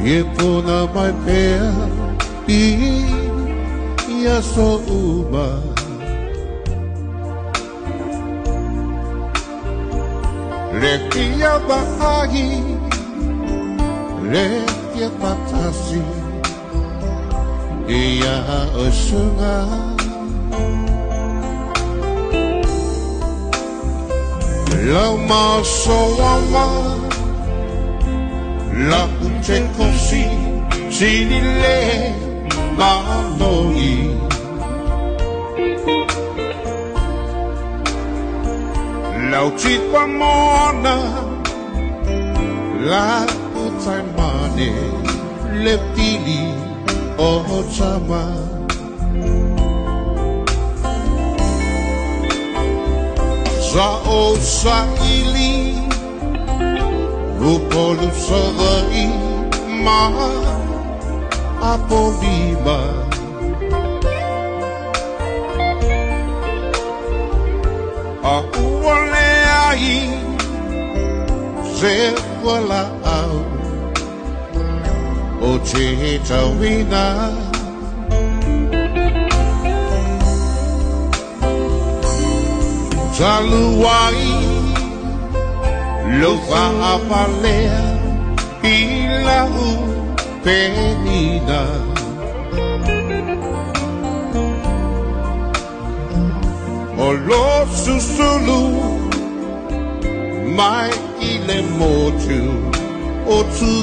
e puna mai pea ia so uma le kia bahagi le kia patasi ia osunga la maso wama la uche kosi sinile manoi la uchikwa mona la utai mane le pili o chama sa o sa ili upolu sodai ma apolima a uole ai se wala au o che tawina Taluai lo fa apalea ilau penina o lo susulu mai ile motu o tu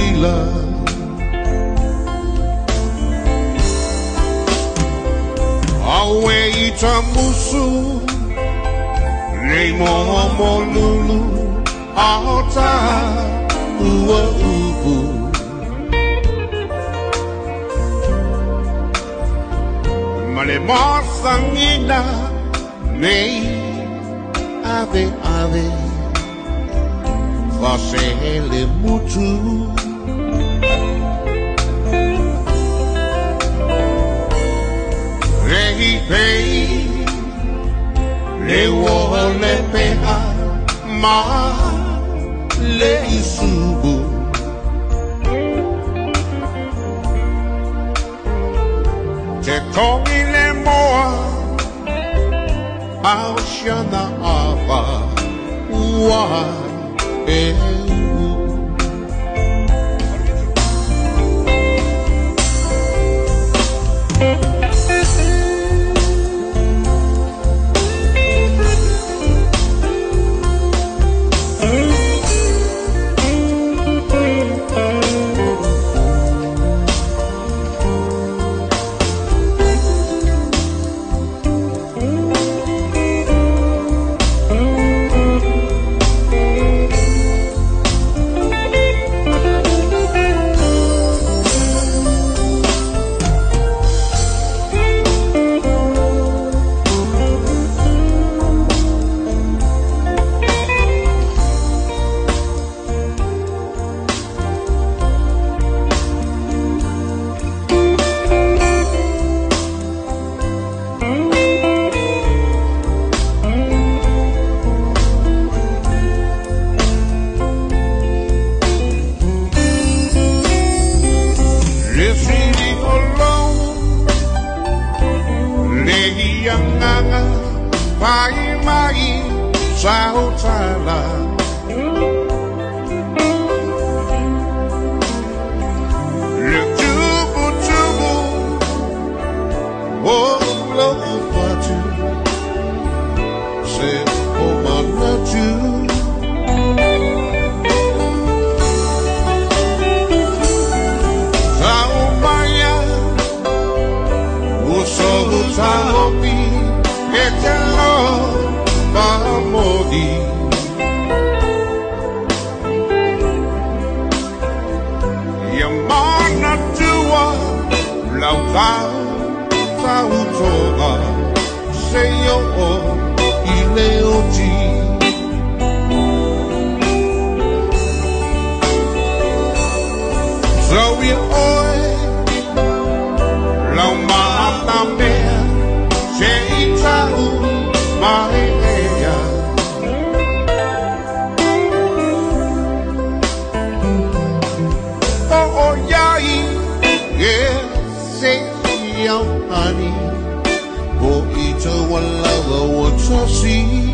ila awe itamusu nei momo lulu ata ua upu male masangina nei ave ave fasele mutu Pei le wole peha ma le isubu te tongi le moa au shana ava ua si